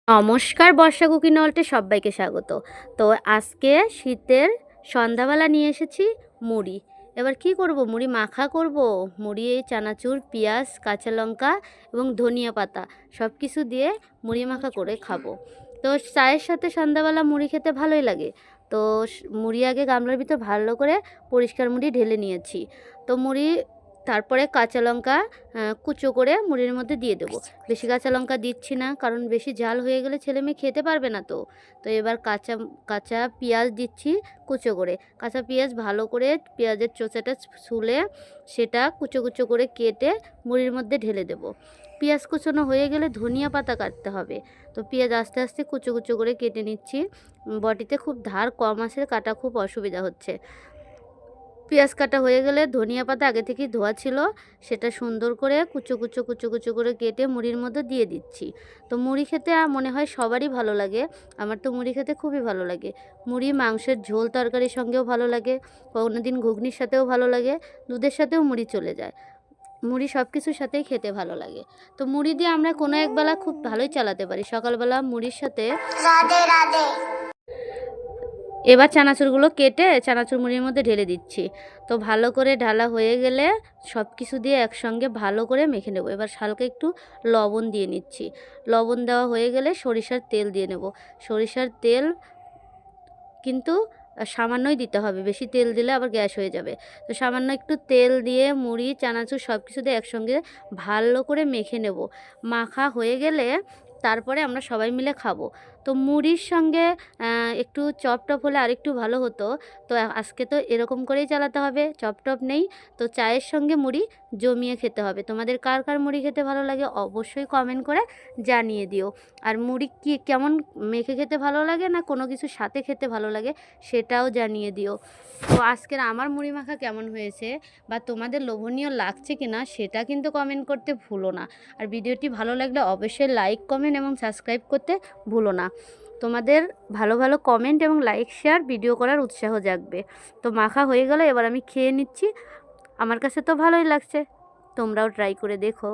নমস্কার, বর্ষা কুকিং ওয়ার্ল্ডে সবাইকে স্বাগত। তো আজকে শীতের সন্ধ্যাবেলা নিয়ে এসেছি মুড়ি। এবার কি করব, মুড়ি মাখা করব। মুড়ি, চানাচুর, পেঁয়াজ, কাঁচা লঙ্কা এবং ধনিয়া পাতা সব কিছু দিয়ে মুড়ি মাখা করে খাবো। তো চায়ের সাথে সন্ধ্যাবেলা মুড়ি খেতে ভালোই লাগে। তো মুড়ি আগে গামলার ভিতর ভালো করে পরিষ্কার মুড়ি ঢেলে নিয়েছি। তো মুড়ি তারপরে কাঁচা লঙ্কা কুচো করে মুড়ির মধ্যে দিয়ে দেবো। বেশি কাঁচা লঙ্কা দিচ্ছি না, কারণ বেশি ঝাল হয়ে গেলে ছেলেমেয়ে খেতে পারবে না। তো তো এবার কাঁচা কাঁচা পেঁয়াজ দিচ্ছি কুচো করে। কাঁচা পেঁয়াজ ভালো করে পেঁয়াজের চোচাটা ছুলে সেটা কুচো কুচো করে কেটে মুড়ির মধ্যে ঢেলে দেবো। পেঁয়াজ কুচোনো হয়ে গেলে ধনিয়া পাতা কাটতে হবে। তো পেঁয়াজ আস্তে আস্তে কুচো কুচো করে কেটে নিচ্ছি। বটিতে খুব ধার কম আছে, কাটা খুব অসুবিধা হচ্ছে। পেঁয়াজ কাটা হয়ে গেলে ধনিয়া পাতা আগে থেকেই ধোয়া ছিল, সেটা সুন্দর করে কুচো কুচো কুচো কুচো করে কেটে মুড়ির মধ্যে দিয়ে দিচ্ছি। তো মুড়ি খেতে মনে হয় সবারই ভালো লাগে। আমার তো মুড়ি খেতে খুবই ভালো লাগে। মুড়ি মাংসের ঝোল তরকারির সঙ্গেও ভালো লাগে, কোনো দিন ঘুগনির সাথেও ভালো লাগে, দুধের সাথেও মুড়ি চলে যায়। মুড়ি সব কিছুর সাথেই খেতে ভালো লাগে। তো মুড়ি দিয়ে আমরা কোনো একবেলা খুব ভালোই চালাতে পারি। সকালবেলা মুড়ির সাথে রাধে রাধে। এবার চানাচুরগুলো কেটে চানাচুর মুড়ির মধ্যে ঢেলে দিচ্ছি। তো ভালো করে ঢালা হয়ে গেলে সব কিছু দিয়ে একসঙ্গে ভালো করে মেখে নেব। এবার হালকা একটু লবণ দিয়ে নিচ্ছি। লবণ দেওয়া হয়ে গেলে সরিষার তেল দিয়ে নেব। সরিষার তেল কিন্তু সামান্যই দিতে হবে, বেশি তেল দিলে আবার গ্যাস হয়ে যাবে। তো সামান্য একটু তেল দিয়ে মুড়ি, চানাচুর সব কিছু দিয়ে একসঙ্গে ভালো করে মেখে নেব। মাখা হয়ে গেলে তারপরে আমরা সবাই মিলে খাবো। তো মুড়ির সঙ্গে একটু চপ টপ হলে আরেকটু ভালো হতো। তো আজকে তো এরকম করেই চালাতে হবে, চপ টপ নেই। তো চায়ের সঙ্গে মুড়ি জমিয়ে খেতে হবে। তোমাদের কার কার মুড়ি খেতে ভালো লাগে অবশ্যই কমেন্ট করে জানিয়ে দিও। আর মুড়ি কি কেমন মেখে খেতে ভালো লাগে, না কোনো কিছুর সাথে খেতে ভালো লাগে, সেটাও জানিয়ে দিও। তো আজকের আমার মুড়ি মাখা কেমন হয়েছে বা তোমাদের লোভনীয় লাগছে কিনা সেটা কিন্তু কমেন্ট করতে ভুলো না। আর ভিডিওটি ভালো লাগলে অবশ্যই লাইক, কমেন্ট এবং সাবস্ক্রাইব করতে ভুলো না। তোমাদের ভালো ভালো কমেন্ট এবং লাইক, শেয়ার, ভিডিও করার উৎসাহ জাগবে। তো মাখা হয়ে গেলে এবার আমি খেয়ে নিচ্ছি। আমার কাছে তো ভালোই লাগছে, তোমরাও ট্রাই করে দেখো।